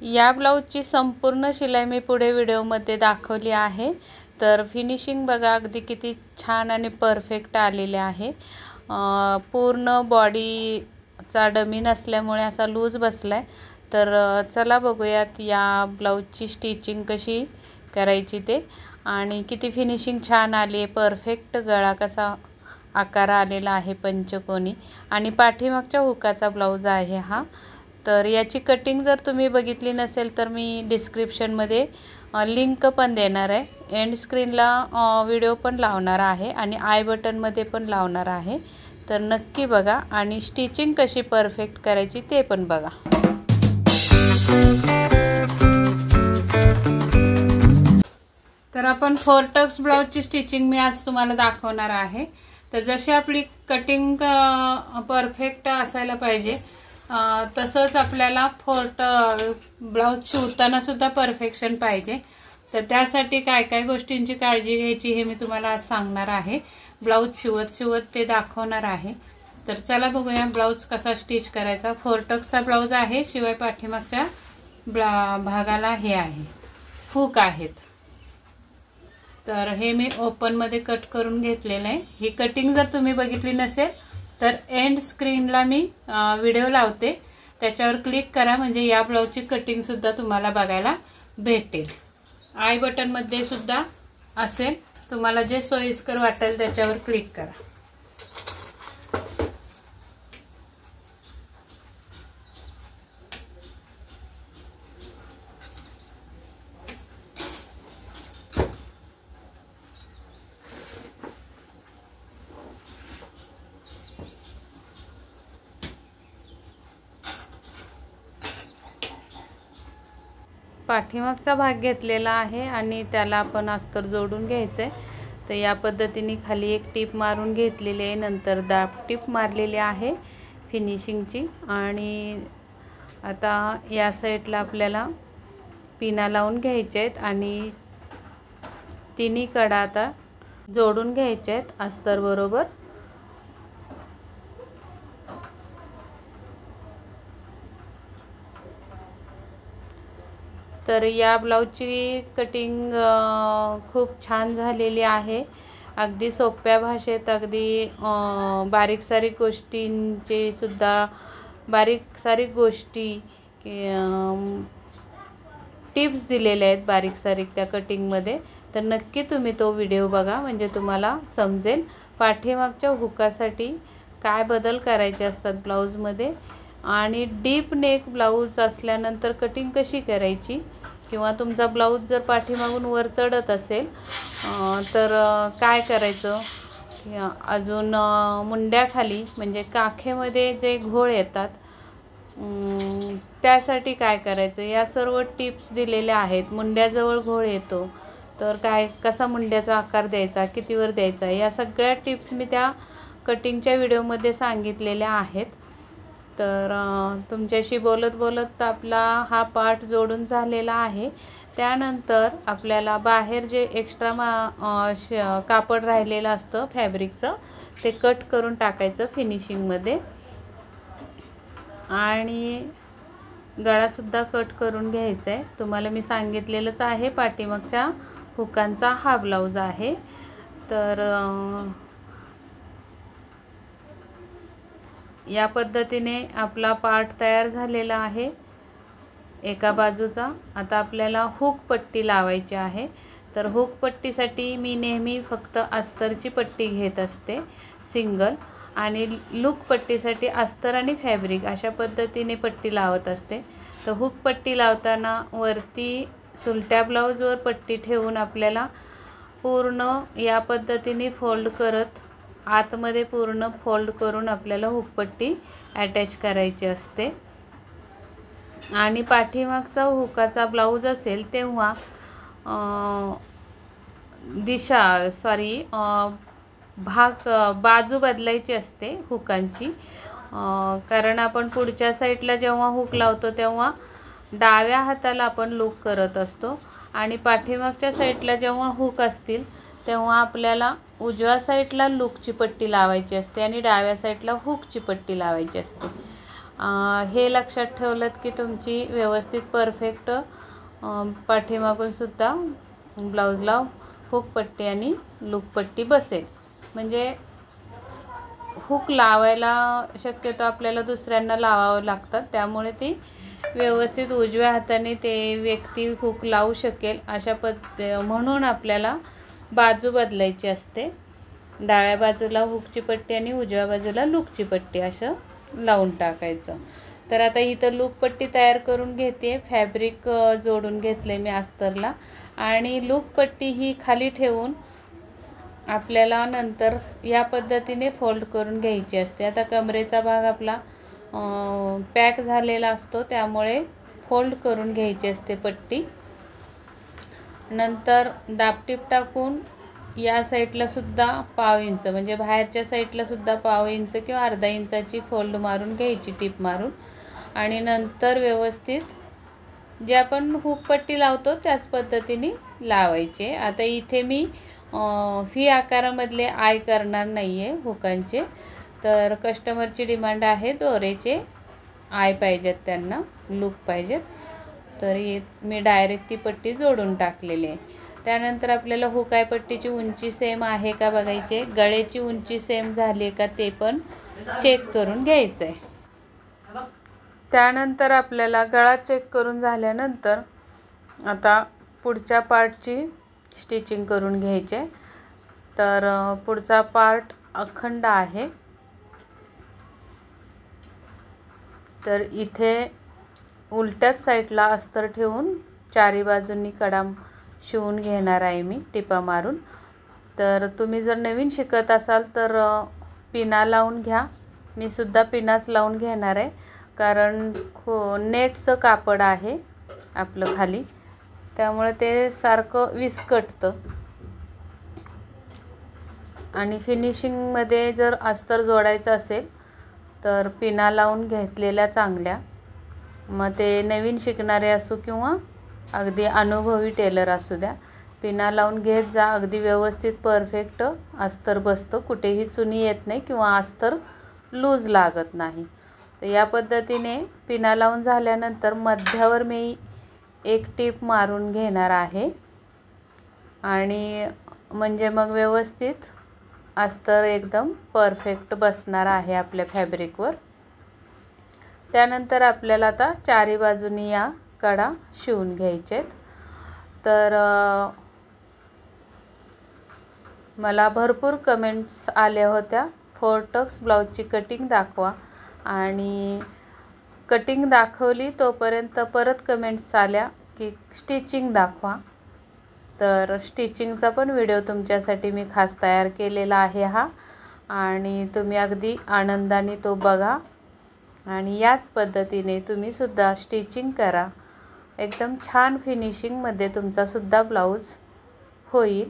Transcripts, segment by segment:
या ब्लाऊजची संपूर्ण शिलाई मी पुढे व्हिडिओमध्ये दाखवली आहे। तर फिनिशिंग बघा अगदी किती छान आणि परफेक्ट आलेले आहे। पूर्ण बॉडीचा डमी नसल्यामुळे असा लूज बसलाय। तर चला बघूयात या ब्लाऊजची स्टिचिंग कशी करायची ते, आणि किती फिनिशिंग छान आली आहे। परफेक्ट गळा कसा आकार आलेला आहे पंचकोनी, आणि पाठीमागच्या हुकाचा ब्लाऊज आहे हा। तर याची कटिंग जर तुम्ही बघितली नसेल तर मी डिस्क्रिप्शनमध्ये लिंक पण देणार आहे। एंड स्क्रीनला व्हिडिओ पण लावणार आहे आणि आय बटनमध्ये पण लावणार आहे। तर नक्की बघा आणि स्टिचिंग कशी परफेक्ट करायची ते पण बघा। तर आपण फोर टक्स ब्लाऊजची स्टिचिंग मी आज तुम्हाला दाखवणार आहे। तर जशी आपली कटिंग परफेक्ट असायला पाहिजे तसंच आपल्याला ब्लाऊज शिवताना सुद्धा परफेक्शन पाहिजे। तर त्यासाठी काय काय गोष्टींची काळजी घ्यायची हे मी तुम्हाला आज सांगणार आहे। ब्लाऊज शिवत ते दाखवणार आहे। तर चला बघूया ब्लाऊज कसा स्टिच करायचा। फोर टक्सचा ब्लाऊज आहे, शिवाय पाठीमागच्या भागाला हे आहे हुक आहेत। तर हे मी ओपन मध्ये कट करून घेतलेलं आहे। ही कटिंग जर तुम्ही बघितली नसेल तर एंड स्क्रीनला मी व्हिडिओ लावते, त्याच्यावर क्लिक करा म्हणजे या ब्लाऊजची कटिंग सुद्धा तुम्हाला बघायला भेटेल। आय बटन मध्ये सुद्धा असेल, तुम्हाला जे सोयीस्कर वाटेल त्याच्यावर क्लिक करा। पाठीमागचा भाग घेतलेला आहे आणि त्याला आपण अस्तर जोडून घ्यायचंय। तर या पद्धतीने खाली एक टिप मारून घेतलेली आहे, नंतर दाब टिप मारलेली आहे फिनिशिंगची। आणि आता या साईडला आपल्याला पिना लावून घ्यायचे आहेत आणि तिन्ही कडा आता जोडून घ्यायचे आहेत अस्तर बरोबर। तर या ब्लाऊजची कटिंग खूप छान झालेली आहे। अगदी सोप्या भाषेत अगदी बारीक सारीक गोष्टींचे सुद्धा गोष्टी टिप्स दिलेल्या आहेत बारीक सारीक त्या कटिंगमध्ये। तर नक्की तुम्ही तो व्हिडिओ बघा म्हणजे तुम्हाला समजेल पाठीमागच्या हुकासाठी काय बदल करायचे असतात ब्लाऊजमध्ये, आणि डीप नेक ब्लाऊज असल्यानंतर कटिंग कशी करायची, किंवा तुमचा ब्लाऊज जर पाठीमागून वर चढत असेल तर काय करायचं। अजून मुंड्याखाली म्हणजे काखेमध्ये जे घोळ येतात त्यासाठी काय करायचं, या सर्व टिप्स दिलेल्या आहेत। मुंड्याजवळ घोळ येतो तर कसा मुंड्याचा आकार द्यायचा, कितीवर द्यायचा, या सगळ्या टिप्स मी त्या कटिंगच्या व्हिडिओमध्ये सांगितलेल्या आहेत। तर तुमच्याशी बोलत आपला हा पार्ट जोडून झालेला आहे। त्यानंतर आपल्याला बाहेर जे एक्स्ट्रा कापड राहिलेलं असतं फॅब्रिकचं ते कट करून टाकायचं फिनिशिंगमध्ये, आणि गळासुद्धा कट करून घ्यायचा आहे। तुम्हाला मी सांगितलेलंच आहे पाठीमागच्या हुकांचा हा ब्लाऊज आहे। तर या पद्धतीने आपला पार्ट तयार झालेला आहे एका बाजूचा। आता आपल्याला हुक पट्टी लावायची आहे। तर हुक पट्टीसाठी मी नेहमी फक्त अस्तरची पट्टी घेत असते सिंगल, आणि लूक पट्टीसाठी अस्तर आणि फॅब्रिक अशा पद्धतीने पट्टी लावत असते। तर हुक पट्टी लावताना वरती सुलट्या ब्लाऊजवर पट्टी ठेवून आपल्याला पूर्ण या पद्धतीने फोल्ड करत आतमध्ये पूर्ण फोल्ड करून आपल्याला हुकपट्टी अटॅच करायची असते। आणि पाठीमागचा हुकाचा ब्लाऊज असेल तेव्हा बाजू बदलायची असते हुकांची, कारण आपण पुढच्या साईडला जेव्हा हुक लावतो तेव्हा डाव्या हाताला आपण लूक करत असतो, आणि पाठीमागच्या साईडला जेव्हा हुक असतील तेव्हा आपल्याला उजव्या साईडला लूकची पट्टी लावायची असते आणि डाव्या साईडला हुकची पट्टी लावायची असते। हे लक्षात ठेवलं की तुमची व्यवस्थित परफेक्ट पाठीमागून सुद्धा ब्लाऊजला हुक पट्टी आणि लूप पट्टी बसेल. म्हणजे हुक लावायला शक्यतो आपल्याला दुसऱ्यांना लावावं लागतात, त्यामुळे ती व्यवस्थित उजव्या हाताने ते व्यक्ती हुक लावू शकेल अशा म्हणून आपल्याला बाजू बदलायची असते. डाव्या बाजूला हुकची पट्टी आणि उजव्या बाजूला लूपची पट्टी असं लावून टाकायचं. तर आता इथं लूप पट्टी तयार करून घेते. फॅब्रिक जोडून घेतले मी अस्तरला आणि लूप पट्टी ही खाली ठेवून आपल्याला नंतर या पद्धतीने फोल्ड करून घ्यायची असते. आता कमरेचा भाग आपला पॅक झालेला असतो, त्यामुळे फोल्ड करून घ्यायची असते पट्टी. नंतर दाबटीप टाकून या साईडला सुद्धा पाव इंच, म्हणजे बाहेरच्या साईडला सुद्धा पाव इंच किंवा अर्धा इंचाची फोल्ड मारून घ्यायची, टीप मारून. आणि नंतर व्यवस्थित जे आपण हुक पट्टी लावतो त्याच पद्धतीने लावायचे. आता इथे मी व्ही आकारामधले आय करणार नाही आहे हुकांचे, तर कस्टमरची डिमांड आहे दोरेचे आय पाहिजेत, त्यांना लूप पाहिजेत, तर मी डायरेक्ट ती पट्टी जोडून टाकलेली आहे. त्यानंतर आपल्याला हुकाय पट्टीची उंची सेम आहे का बघायचे, गळ्याची उंची सेम झाली का ते पण चेक करून घ्यायचं आहे. त्यानंतर आपल्याला गळा चेक करून झाल्यानंतर आता पुढच्या पार्टची स्टिचिंग करून घ्यायचे. तर पुढचा पार्ट अखंड आहे, तर इथे उलट्याच साईडला अस्तर ठेवून चारी बाजूंनी कडा शिवून घेणार आहे मी टिपा मारून. तर तुम्ही जर नवीन शिकत असाल तर पिना लावून घ्या. मी सुद्धा पिनाच लावून घेणार आहे, कारण नेटचं कापड आहे आपलं खाली, त्यामुळे ते सारखं विस्कटतं. आणि फिनिशिंगमध्ये जर अस्तर जोडायचं असेल तर पिना लावून घेतलेल्या चांगल्या. मग ते नवीन शिकणारे असो किंवा अगदी अनुभवी टेलर असू द्या, पिना लावून घेत जा. अगदी व्यवस्थित परफेक्ट अस्तर बसतं, कुठेही चुनी येत नाही किंवा अस्तर लूज लागत नाही. तर या पद्धतीने पिना लावून झाल्यानंतर मध्यावर मी एक टीप मारून घेणार आहे, आणि म्हणजे मग व्यवस्थित अस्तर एकदम परफेक्ट बसणार आहे आपल्या फॅब्रिकवर. त्यानंतर आपल्याला आता चारी बाजूनी या कडा शिवून घ्यायचेत. तर मला भरपूर कमेंट्स आल्या होत्या, 4 टक्स ब्लाऊजची कटिंग दाखवा, आणि कटिंग दाखवली तोपर्यंत परत कमेंट्स आल्या की स्टिचिंग दाखवा. तर स्टिचिंगचा पण व्हिडिओ तुमच्यासाठी मी खास तयार केलेला आहे हा, आणि तुम्ही अगदी आनंदाने तो बघा आणि याच पद्धतीने तुम्ही सुद्धा स्टिचिंग करा. एकदम छान फिनिशिंगमध्ये तुमचा सुद्धा ब्लाऊज होईल.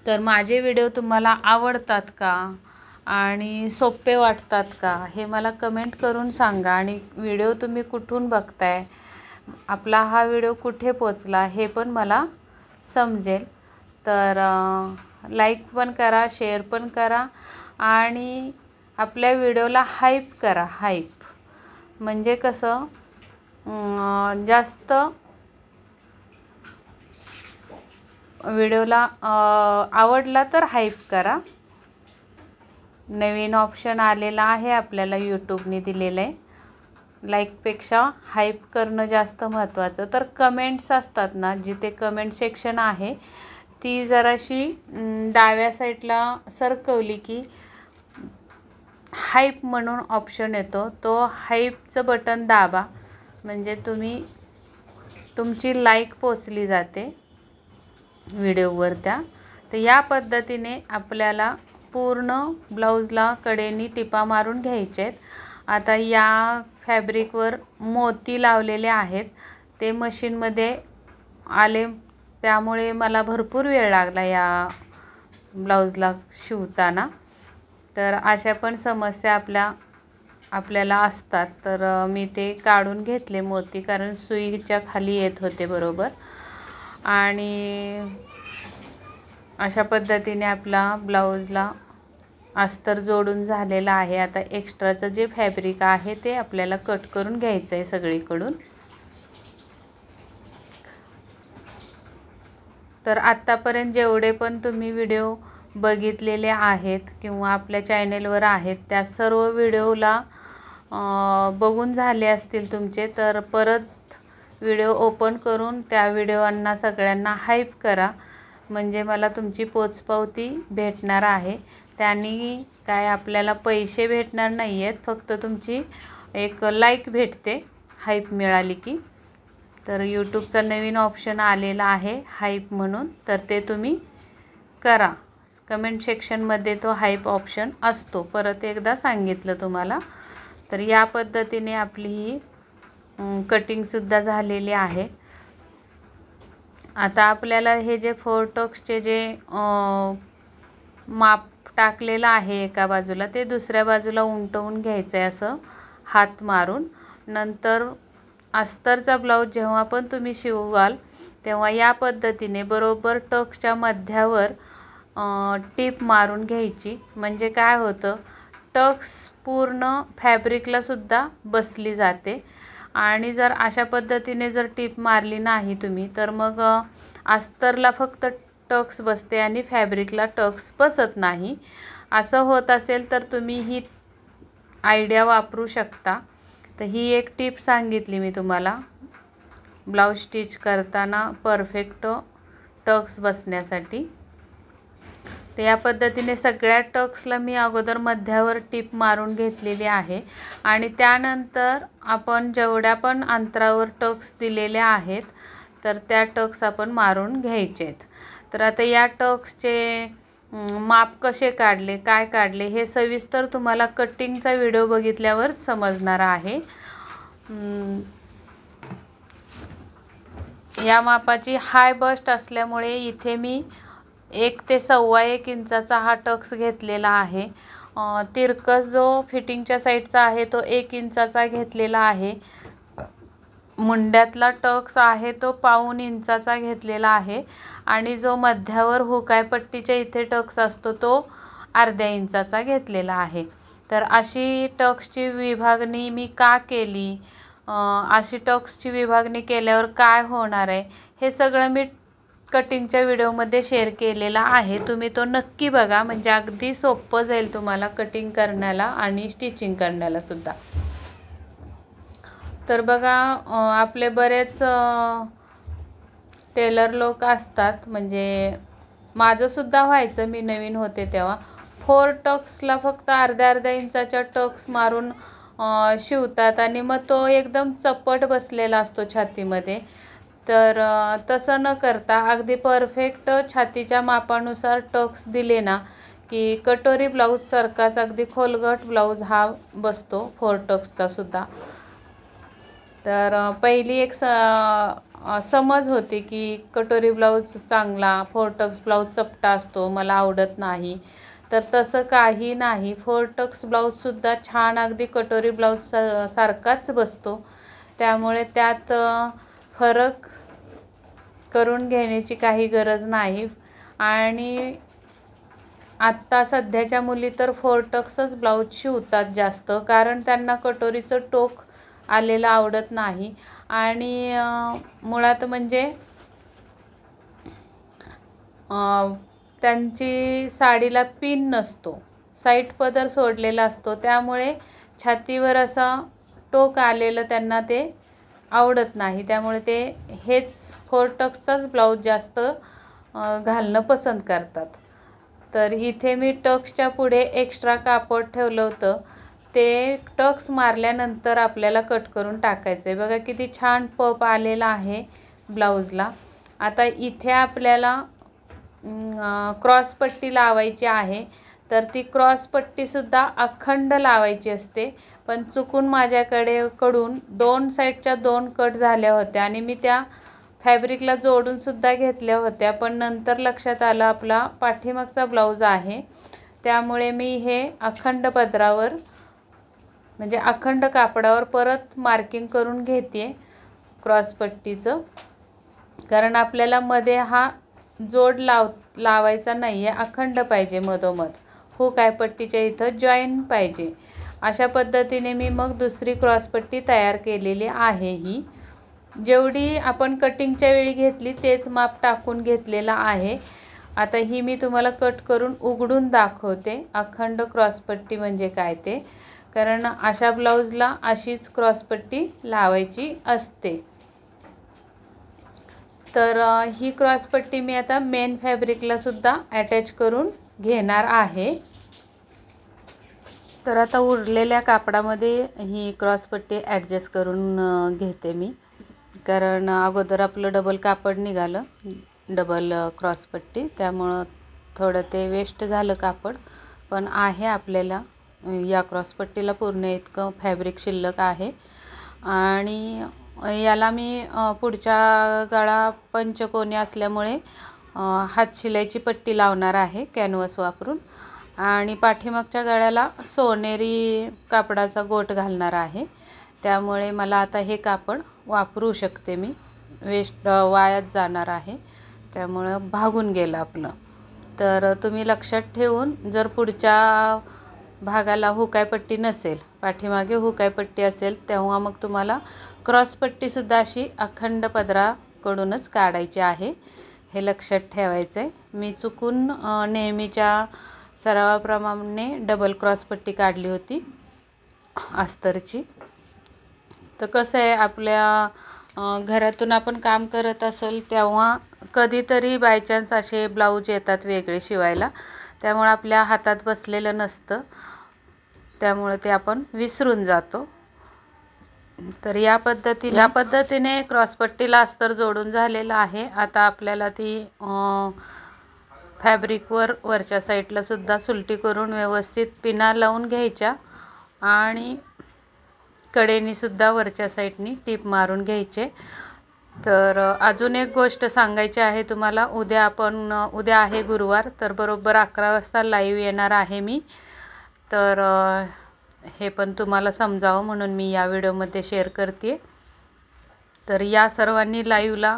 तर माझे व्हिडिओ तुम्हाला आवडतात का आणि सोपे वाटतात का हे मला कमेंट करून सांगा. आणि व्हिडिओ तुम्ही कुठून बघताय, आपला हा व्हिडिओ कुठे पोचला हे पण मला समजेल. तर लाईक पण करा, शेअर पण करा, आणि आपल्या व्हिडिओला हाईप करा. हाईप म्हणजे कसं, जास्त व्हिडिओला आवडला तर हाईप करा. नवीन ऑप्शन आलेला आहे आपल्याला, यूट्यूबने दिलेलं आहे. लाईकपेक्षा हाईप करणं जास्त महत्त्वाचं. तर कमेंट्स असतात ना, जिथे कमेंट सेक्शन आहे ती जराशी डाव्या साईडला सरकवली की हाईप म्हणून ऑप्शन येतो, तो हाईपचं बटन दाबा, म्हणजे तुमची लाईक पोचली जाते व्हिडिओवर त्या. तर या पद्धतीने आपल्याला पूर्ण ब्लाऊजला कडेनी टिपा मारून घ्यायचे आहेत. आता या फॅब्रिकवर मोती लावलेले आहेत, ते मशीनमध्ये आले, त्यामुळे मला भरपूर वेळ लागला या ब्लाऊजला शिवताना. तर अशा पण समस्या आपल्याला असतात. तर मी ते काढून घेतले मोती, कारण सुईच्या खाली येत होते बरोबर. आणि अशा पद्धतीने आपला ब्लाऊजला अस्तर जोडून झालेलं आहे. आता एक्स्ट्राचं जे फॅब्रिक आहे ते आपल्याला कट करून घ्यायचं आहे सगळीकडून. तर आत्तापर्यंत जेवढे पण तुम्ही व्हिडिओ बघितलेले आहेत किंवा आपल्या चॅनेलवर आहेत त्या सर्व व्हिडिओला बघून झाले असतील तुमचे, तर परत व्हिडिओ ओपन करून त्या व्हिडिओंना सगळ्यांना हाईप करा, म्हणजे मला तुमची पोचपावती भेटणार आहे. त्यांनी काय आपल्याला पैसे भेटणार नाही आहेत, फक्त तुमची एक लाईक भेटते हाईप मिळाली की. तर यूट्यूबचा नवीन ऑप्शन आलेला आहे हाईप म्हणून, तर ते तुम्ही करा. कमेंट सेक्शनमध्ये तो हाईप ऑप्शन असतो, परत एकदा सांगितलं तुम्हाला. तर या पद्धतीने आपली ही कटिंगसुद्धा झालेली आहे. आता आपल्याला हे जे 4 टक्सचे जे माप टाकलेलं आहे एका बाजूला, ते दुसऱ्या बाजूला उलटवून घ्यायचं आहे असं हात मारून. नंतर अस्तरचा ब्लाऊज जेव्हा पण तुम्ही शिवाल तेव्हा या पद्धतीने बरोबर टक्सच्या मध्यावर टीप मारून घ्यायची. म्हणजे काय होतं, टक्स पूर्ण फॅब्रिकला सुद्धा बसली जाते. आणि जर अशा पद्धतीने जर टीप मारली नाही तुम्ही, तर मग अस्तरला फक्त टक्स बसते आणि फॅब्रिकला टक्स बसत नाही. असं होत असेल तर तुम्ही ही आयडिया वापरू शकता. तर ही एक टिप सांगितली मी तुम्हाला ब्लाऊज स्टिच करताना परफेक्ट टक्स बसण्यासाठी. तर या पद्धतीने सगळ्या टक्सला मी अगोदर मध्यावर टीप मारून घेतलेली आहे आणि त्यानंतर आपण जेवढ्या पण अंतरावर टक्स दिलेले आहेत तर त्या टक्स आपण मारून घ्यायचे आहेत. तर आता या टक्सचे माप कसे काढले, काय काढले हे सविस्तर तुम्हाला कटिंगचा व्हिडिओ बघितल्यावर समजणार आहे. या मापाची हाय बस्ट असल्यामुळे इथे मी 1 ते 1.25 इंचाचा हा टक्स घेतलेला आहे. तिरकस जो फिटिंगच्या साईडचा आहे तो 1 इंचाचा घेतलेला आहे. मुंड्यातला टक्स आहे तो 1.25 इंचाचा घेतलेला आहे आणि जो मध्यावर हुकाय पट्टीच्या इथे टक्स असतो तो 1/2 इंचाचा घेतलेला आहे. तर अशी टक्सची विभागणी मी का केली, अशी टक्सची विभागणी केल्यावर काय होणार आहे, हे सगळं मी कटिंगच्या व्हिडिओमध्ये शेअर केलेला आहे. तुम्ही तो नक्की बघा, म्हणजे अगदी सोपं जाईल तुम्हाला कटिंग करण्याला आणि स्टिचिंग करण्याला सुद्धा. तर बघा, आपले बरेच टेलर लोक असतात, म्हणजे माझंसुद्धा व्हायचं, मी नवीन होते तेव्हा 4 टक्सला फक्त अर्ध्या इंचाच्या टक्स मारून शिवतात आणि मग तो एकदम चपट बसलेला असतो छातीमध्ये. तर तसं न करता अगदी परफेक्ट छातीच्या मापानुसार टक्स दिले ना की कटोरी ब्लाऊजसारखाच अगदी खोलगट ब्लाऊज हा बसतो 4 टक्सचा सुद्धा. तर पहिली एक समज होती की कटोरी ब्लाऊज चांगला, 4 टक्स ब्लाऊज चपटा असतो, मला आवडत नाही. तर तसं काही नाही, 4 टक्स ब्लाऊजसुद्धा छान अगदी कटोरी ब्लाऊज सारखाच बसतो. त्यामुळे त्यात फरक करून घेण्याची काही गरज नाही. आणि आत्ता सध्याच्या मुली तर 4 टक्सच ब्लाऊज शिवतात जास्त, कारण त्यांना कटोरीचं टोक आलेलं आवडत नाही. आणि मुळात म्हणजे त्यांची साडीला पिन नसतो, साईड पदर सोडलेला असतो, त्यामुळे छातीवर असं टोक आलेलं त्यांना ते आवडत नाही. त्यामुळे ते हेच 4 टक्सचाच ब्लाऊज जास्त घालणं पसंत करतात. तर इथे मी टक्सच्या पुढे एक्स्ट्रा कापड ठेवलं होतं, ते टक्स मारल्यानंतर आपल्याला कट करून टाकायचं आहे. बघा किती छान पप आलेला आहे ब्लाऊजला. आता इथे आपल्याला क्रॉसपट्टी लावायची आहे, तर ती क्रॉसपट्टीसुद्धा अखंड लावायची असते. पण चुकून माझ्याकडून 2 साईडच्या 2 कट झाल्या होत्या आणि मी त्या फॅब्रिकला जोडूनसुद्धा घेतल्या होत्या, पण नंतर लक्षात आलं आपला पाठीमागचा ब्लाऊज आहे, त्यामुळे मी हे अखंड पदरावर म्हणजे अखंड कापडावर परत मार्किंग करून घेते क्रॉसपट्टीचं. कारण आपल्याला मध्ये हा जोड लावायचा नाही आहे, अखंड पाहिजे मधोमध. हुक आयपट्टीच्या इथं जॉईन पाहिजे. अशा पद्धतीने मी मग दुसरी क्रॉसपट्टी तयार केलेली आहे. ही जेवढी आपण कटिंगच्या वेळी घेतली तेच माप टाकून घेतलेलं आहे. आता ही मी तुम्हाला कट करून उघडून दाखवते अखंड क्रॉसपट्टी म्हणजे काय ते, कारण अशा ब्लाऊजला अशीच क्रॉसपट्टी लावायची असते. तर ही क्रॉसपट्टी मी आता मेन फॅब्रिकला सुद्धा अटॅच करून घेणार आहे. तर आता उरलेल्या कापडामध्ये ही क्रॉसपट्टी ॲडजस्ट करून घेते मी, कारण अगोदर आपलं डबल कापड निघालं, डबल क्रॉसपट्टी, त्यामुळं थोडं ते वेस्ट झालं कापड. पण आहे आपल्याला या क्रॉसपट्टीला पूर्ण इतकं फॅब्रिक शिल्लक आहे. आणि याला मी पुढच्या गळा पंचकोनी असल्यामुळे हातशिलाईची पट्टी लावणार आहे कॅनव्हस वापरून, आणि पाठीमागच्या गळ्याला सोनेरी कापडाचा गोट घालणार आहे. त्यामुळे मला आता हे कापड वापरू शकते मी, वेस्ट वायाच जाणार आहे, त्यामुळं भागून गेलं आपलं. तर तुम्ही लक्षात ठेवून, जर पुढच्या भागाला हुकायपट्टी नसेल, पाठीमागे हुकायपट्टी असेल, तेव्हा मग तुम्हाला क्रॉसपट्टीसुद्धा अशी अखंड पदराकडूनच काढायची आहे, हे लक्षात ठेवायचं आहे. मी चुकून नेहमीच्या सरावाप्रमाणे डबल क्रॉसपट्टी काढली होती अस्तरची. तर कसं आहे, आपल्या घरातून आपण काम करत असेल तेव्हा कधीतरी बायचान्स असे ब्लाऊज येतात वेगळे शिवायला, त्यामुळे आपल्या हातात बसलेलं नसतं, त्यामुळे ते आपण विसरून जातो. तर या पद्धतीने क्रॉसपट्टीला अस्तर जोडून झालेलं आहे. आता आपल्याला ती फॅब्रिकवर वरच्या साईडला सुद्धा सुलटी करून व्यवस्थित पिना लावून घ्यायच्या, आणि कडेनी सुद्धा वरच्या साईडनी टीप मारून घ्यायचे. तर अजून एक गोष्ट सांगायची आहे तुम्हाला, उद्या आहे गुरुवार, तर बरोबर 11 वाजता लाईव्ह येणार आहे मी. तर हे पण तुम्हाला समजावं म्हणून मी या व्हिडिओमध्ये शेअर करते. तर या सर्वांनी लाईव्हला.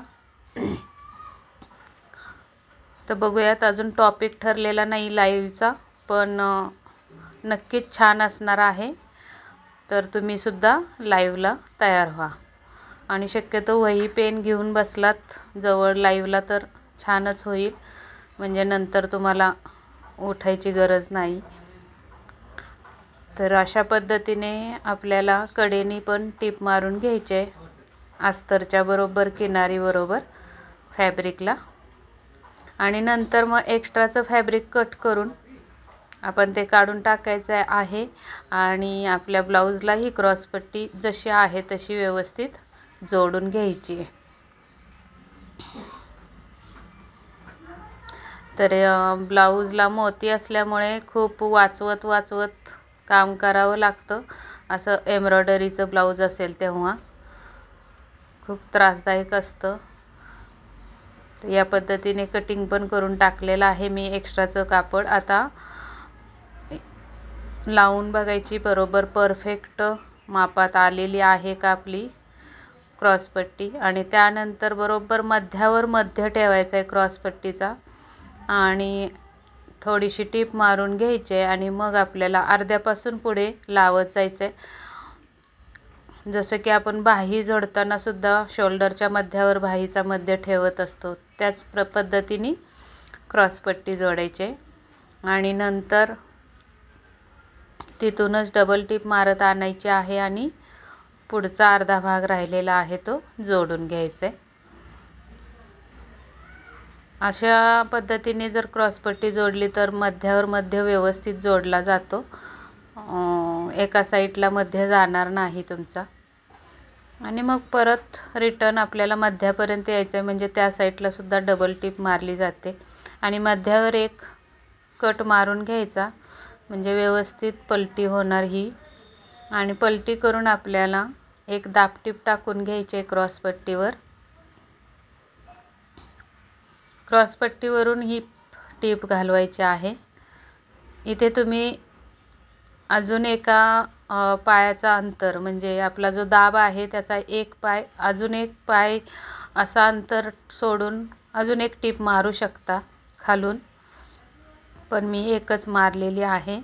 तर बघूयात, अजून टॉपिक ठरलेला नाही लाईव्हचा, पण नक्कीच छान असणार आहे. तर तुम्ही सुद्धा लाईव्हला तयार व्हा, आणि शक्यतो वही पेन घेऊन बसलात जवळ लाईव्हला तर छानच होईल, म्हणजे नंतर तुम्हाला उठायची गरज नाही. तर अशा पद्धतीने आपल्याला कडेनी पण टीप मारून घ्यायचे अस्तरच्या बरोबर किनारी बरोबर फॅब्रिकला, आणि नंतर मग एक्स्ट्राचं फॅब्रिक कट करून आपण ते काढून टाकायचं आहे, आणि आपल्या ब्लाऊजला ही क्रॉसपट्टी जशी आहे तशी व्यवस्थित जोडून घ्यायची. तर ब्लाऊजला मोती असल्यामुळे खूप वाचवत काम करावं लागतं. असं एम्ब्रॉयडरीचं ब्लाऊज असेल तेव्हा खूप त्रासदायक असतं. या पद्धतीने कटिंग पण करून टाकलेलं आहे मी एक्स्ट्राचं कापड. आता लावून बघायची बरोबर परफेक्ट मापात आलेली आहे का आपली क्रॉसपट्टी, आणि त्यानंतर बरोबर मध्यावर मध्य ठेवायचं आहे क्रॉसपट्टीचा, आणि थोडीशी टीप मारून घ्यायची, आणि मग आपल्याला अर्ध्यापासून पुढे लावत जायचं आहे. जसं की आपण बाही जोडताना सुद्धा शोल्डरच्या मध्यावर बाहीचा मध्य ठेवत असतो, त्याच पद्धतीने क्रॉसपट्टी जोडायची, आणि नंतर तिथूनच डबल टीप मारत आणायची आहे, आणि पुढचा अर्धा भाग राहिलेला आहे तो जोडून घ्यायचा आहे. अशा पद्धतीने जर क्रॉसपट्टी जोडली तर मध्यावर मध्य व्यवस्थित जोडला जातो, एका साईडला मध्य जाणार नाही तुमचा. आणि मग परत रिटर्न आपल्याला मध्यापर्यंत यायचं आहे, म्हणजे त्या साईडला सुद्धा डबल टीप मारली जाते, आणि मध्यावर एक कट मारून घ्यायचा, म्हणजे व्यवस्थित पलटी होणार ही. आणि पलटी करून आपल्याला एक दाबटीप टाकून घ्यायचे क्रॉसपट्टीवर. क्रॉसपट्टीवरून ही टीप घालवायची आहे. इथे तुम्ही अजून एका पायाचा अंतर, म्हणजे आपला जो दाब आहे त्याचा एक पाय, अजून एक पाय असा अंतर सोडून अजून एक टीप मारू शकता खालून. पण मी एकच मारलेली आहे।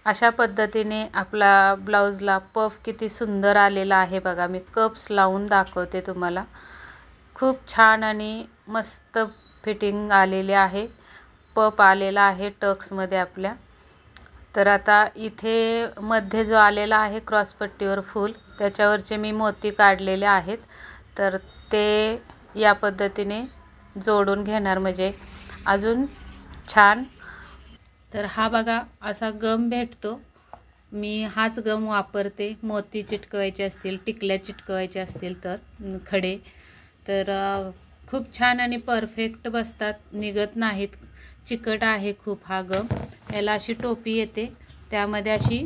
अशा पद्धतीने आपला ब्लाउजला पफ किती सुंदर आलेला आहे बघा। मी कप्स लावून दाखवते तुम्हाला। खूप छान आणि मस्त फिटिंग आलेली आहे, पफ आलेला आहे टक्समध्ये आपल्या। तर आता इथे मध्ये जो आलेला आहे क्रॉस पट्टीवर फूल, त्याच्यावरचे मी मोती काढलेले आहेत। तर ते या पद्धतीने जोडून घेणार म्हणजे अजून छान। तर हा बघा असा गम भेटतो, मी हाच गम वापरते। मोती चिटकवायचे असतील, टिकल्या चिटकवायचे असतील तर खडे, तर खूप छान आणि परफेक्ट बसतात, निघत नाहीत। चिकट आहे खूप हा गम। याला अशी टोपी येते, त्यामध्ये अशी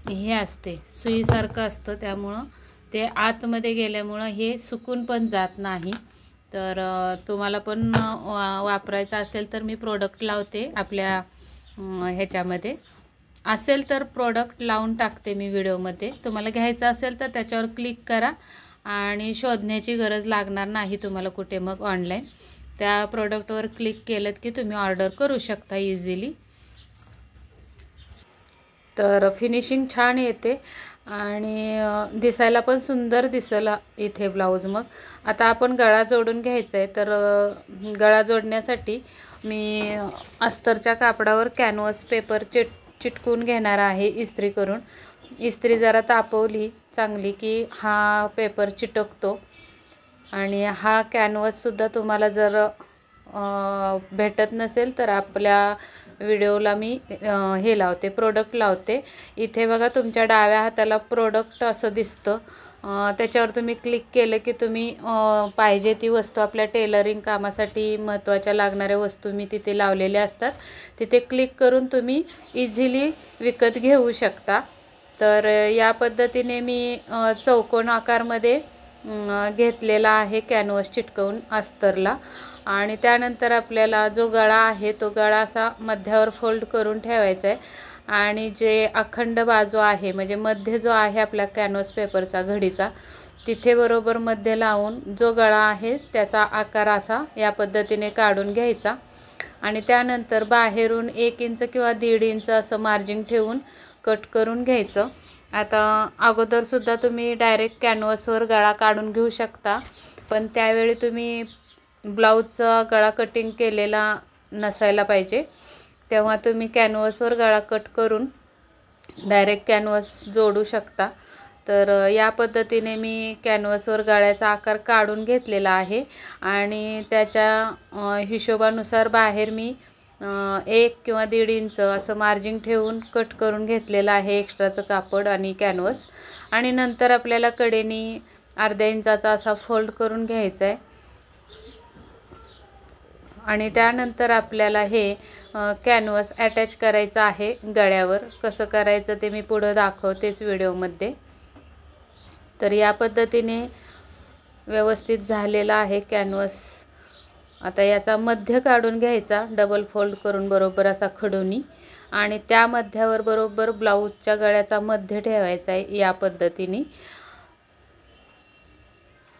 हे असते, सुईसारखं असतं, त्यामुळं ते आतमध्ये गेल्यामुळं हे सुकून पण जात नाही। तर तुम्हाला पण वापरायचं असेल तर मी प्रोडक्ट लावते आपल्या ह्याच्यामध्ये, असेल तर प्रोडक्ट लावून टाकते मी व्हिडिओमध्ये। तुम्हाला घ्यायचं असेल तर त्याच्यावर क्लिक करा आणि शोधण्याची गरज लागणार नाही तुम्हाला कुठे मग ऑनलाईन। त्या प्रोडक्टवर क्लिक केलं की तुम्ही ऑर्डर करू शकता इझिली। तर फिनिशिंग छान येते आणि दिसायला पण सुंदर दिसेल इथे ब्लाऊज। मग आता आपण गळा जोडून घ्यायचा आहे। तर गळा जोडण्यासाठी मी अस्तरच्या कापडावर कॅनव्हास पेपर चिटकून घेणार आहे इस्त्री करून। इस्त्री जरा तापवली चांगली की हा पेपर चिटकतो। आणि हा कॅनव्हाससुद्धा तुम्हाला जर भेटत नसेल तर आपल्या व्हिडिओला मी हे लावते, प्रोडक्ट लावते। इथे बघा तुमच्या डाव्या हाताला प्रोडक्ट असं दिसतं, त्याच्यावर तुम्ही क्लिक केलं की तुम्ही पाहिजे ती वस्तू, आपल्या टेलरिंग कामासाठी महत्त्वाच्या लागणाऱ्या वस्तू मी तिथे लावलेल्या असतात, तिथे क्लिक करून तुम्ही इझिली विकत घेऊ शकता। तर या पद्धतीने मी चौकोन आकारमध्ये घेतलेला आहे कॅनव्हास चिटकवून अस्तरला। आणि त्यानंतर आपल्याला जो गळा आहे तो गळा असा मध्यावर फोल्ड करून ठेवायचा आहे आणि जे अखंड बाजू आहे म्हणजे मध्य जो आहे आपल्या कॅनव्हास पेपरचा घडीचा, तिथे बरोबर मध्य लावून जो गळा आहे त्याचा आकार असा या पद्धतीने काढून घ्यायचा। आणि त्यानंतर बाहेरून 1 इंच किंवा 1.5 इंच असं मार्जिन ठेवून कट करून घ्यायचं। आता अगोदरसुद्धा तुम्ही डायरेक्ट कॅनव्हासवर गळा काढून घेऊ शकता, पण त्यावेळी तुम्ही ब्लाऊजचा गळा कटिंग केलेला नसायला पाहिजे, तेव्हा तुम्ही कॅनव्हासवर गळा कट करून डायरेक्ट कॅनव्हास जोडू शकता। तर या पद्धतीने मी कॅनव्हासवर गळ्याचा आकार काढून घेतलेला आहे आणि त्याच्या हिशोबानुसार बाहेर मी 1 किंवा 1.5 इंच असं मार्जिन ठेवून कट करून घेतलेलं आहे एक्स्ट्राचं कापड आणि कॅनव्हास। आणि नंतर आपल्याला कडेनी अर्ध्या इंचाचा असा फोल्ड करून घ्यायचा आहे आणि त्यानंतर आपल्याला हे कॅनव्हास अटॅच करायचं आहे गळ्यावर। कसं करायचं ते मी पुढं दाखवतेच व्हिडिओमध्ये। तर या पद्धतीने व्यवस्थित झालेला आहे कॅनव्हास। आता याचा मध्य काढून घ्यायचा डबल फोल्ड करून बरोबर असा खडूनी, आणि त्या मध्यावर बरोबर ब्लाऊजच्या गळ्याचा मध्य ठेवायचा आहे या पद्धतीने।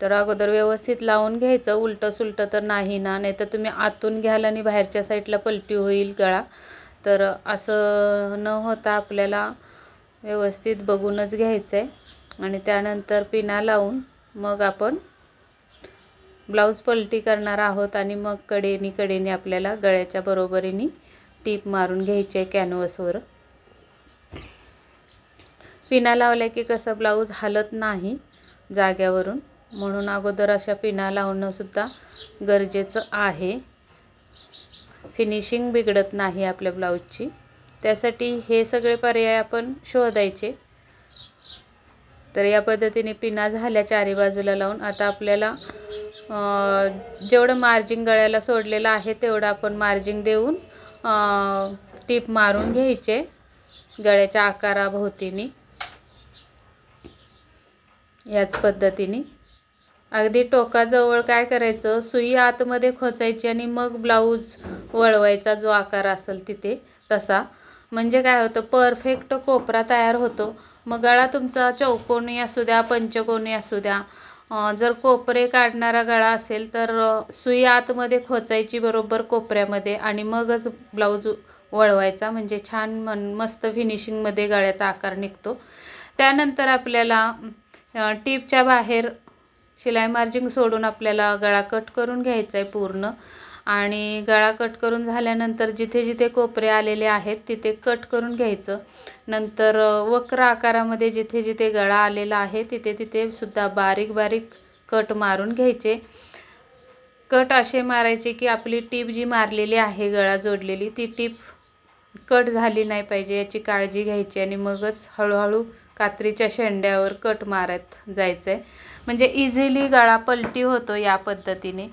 तर अगोदर व्यवस्थित लावून घ्यायचं, उलटं सुलटं तर नाही ना, नाही तर तुम्ही आतून घ्याल आणि बाहेरच्या साईडला पलटी होईल गळा। तर असं न होता आपल्याला व्यवस्थित बघूनच घ्यायचं आहे आणि त्यानंतर पिना लावून मग आपण ब्लाऊज पलटी करणार आहोत आणि मग कडेनी आपल्याला गळ्याच्या बरोबरीने टीप मारून घ्यायची आहे कॅनव्हासवर। पिना लावल्या की कसं ब्लाऊज हलत नाही जाग्यावरून, म्हणून अगोदर अशा पिना लावणं सुद्धा गरजेचं आहे, फिनिशिंग बिघडत नाही आपल्या ब्लाऊजची। त्यासाठी हे सगळे पर्याय आपण शोधायचे। तर या पद्धतीने पिना झाल्या चारी बाजूला लावून आता आपल्याला जेवढं मार्जिन गळ्याला सोडलेलं आहे तेवढं आपण मार्जिन देऊन टीप मारून घ्यायचे गळ्याच्या आकाराभोवतीने याच पद्धतीने। अगदी टोकाजवळ काय करायचं, सुई आतमध्ये खोचायची आणि मग ब्लाऊज वळवायचा जो आकार असेल तिथे तसा, म्हणजे काय होतं परफेक्ट कोपरा तयार होतो। मग गळा तुमचा चौकोनी असू द्या पंचकोनी असू द्या, जर कोपरे काढणारा गळा असेल तर सुई आतमध्ये खोचायची बरोबर कोपऱ्यामध्ये आणि मगच ब्लाऊज वळवायचा, म्हणजे छान मस्त फिनिशिंगमध्ये गळ्याचा आकार निघतो. त्यानंतर आपल्याला टीपच्या बाहेर शिलाई मार्जिंग सोडून आपल्याला गळा कट करून घ्यायचा आहे पूर्ण. आणि गळा कट करून झाल्यानंतर जिथे जिथे कोपरे आलेले आहेत तिथे कट करून घ्यायचं. नंतर वक्र आकारामध्ये जिथे जिथे गळा आलेला आहे तिथे तिथे सुद्धा बारीक बारीक कट मारून घ्यायचे. कट असे मारायचे की आपली टीप जी मारलेली आहे गळा जोडलेली ती टीप कट झाली नाही पाहिजे याची काळजी घ्यायची. आणि मगच हळूहळू कात्रीच्या शेंड्यावर कट मारत जायचं आहे, म्हणजे इझिली गळा पलटी होतो या पद्धतीने.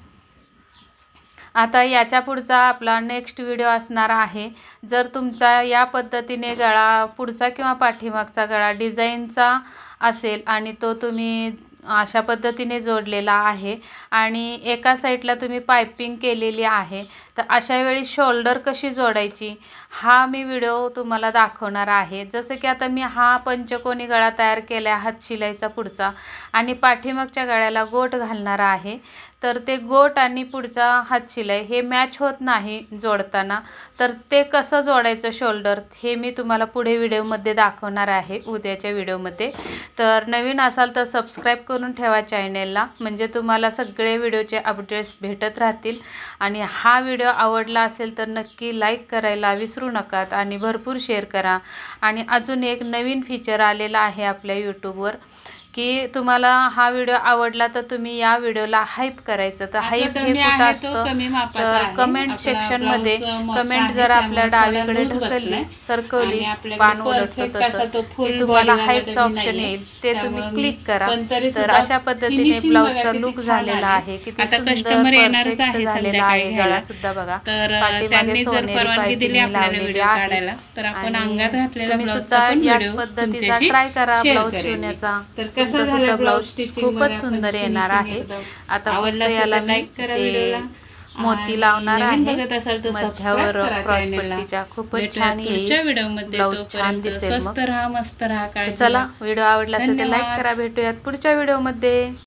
आता याच्या पुढचा आपला नेक्स्ट व्हिडिओ असणार आहे. जर तुमचा या पद्धतीने गळा पुढचा किंवा पाठीमागचा गळा डिझाईनचा असेल आणि तो तुम्ही अशा पद्धतीने जोडलेला आहे आणि एका साईडला तुम्ही पायपिंग केलेली आहे, तर अशा वेळी शोल्डर कशी जोडायची हा मी व्हिडिओ तुम्हाला दाखवणार आहे. जसं की आता मी हा पंचकोनी गळा तयार केला आहे हात शिलाईचा पुढचा, आणि पाठीमागच्या गळ्याला गोट घालणार आहे. तर ते गोट आणि पुढचा हात शिलाई हे मॅच होत नाही जोडताना, तर ते कसं जोडायचं शोल्डर हे मी तुम्हाला पुढे व्हिडिओमध्ये दाखवणार आहे, उद्याच्या व्हिडिओमध्ये. तर नवीन असाल तर सबस्क्राईब करून ठेवा चॅनेलला, म्हणजे तुम्हाला सगळे व्हिडिओचे अपडेट्स भेटत राहतील. आणि हा व्हिडिओ आवडला असेल तर नक्की लाईक करायला विसरू नका आणि भरपूर शेअर करा. आणि अजून एक नवीन फीचर आलेला आहे आपल्या यूट्यूबवर की तुम्हाला हा व्हिडिओ आवडला तर तुम्ही या व्हिडिओला हाईप करायचं. तर हाईप हे कुठं असतं, तर कमेंट सेक्शनमध्ये कमेंट जर आपल्या डावीकडे ढकलली सरकवली पान उलटतं तसं की तुम्हाला हाईपचं ऑप्शन येईल, ते तुम्ही क्लिक करा. तर अशा पद्धतीने ब्लाऊजचा लुक झालेला आहे, किती सुंदर झालेला आहे. गळा सुद्धा बघा पाठीमागे सोनेरी पायपिंग लावलेली आहे. तर आपण अंगात घातलेला तुम्ही सुद्धा याच पद्धतीचा ट्राय करा ब्लाऊज शिवण्याचा. ब्लाऊज खूपच सुंदर येणार आहे. आता याला मी मोती लावणार आहे मध्यावर क्रॉस पट्टीच्या. खूपच छान येईल ब्लाऊज, छान दिसेल. मस्त राहा, मस्त राहा. चला व्हिडिओ आवडला असेल तर लाईक करा. भेटूयात पुढच्या व्हिडिओमध्ये.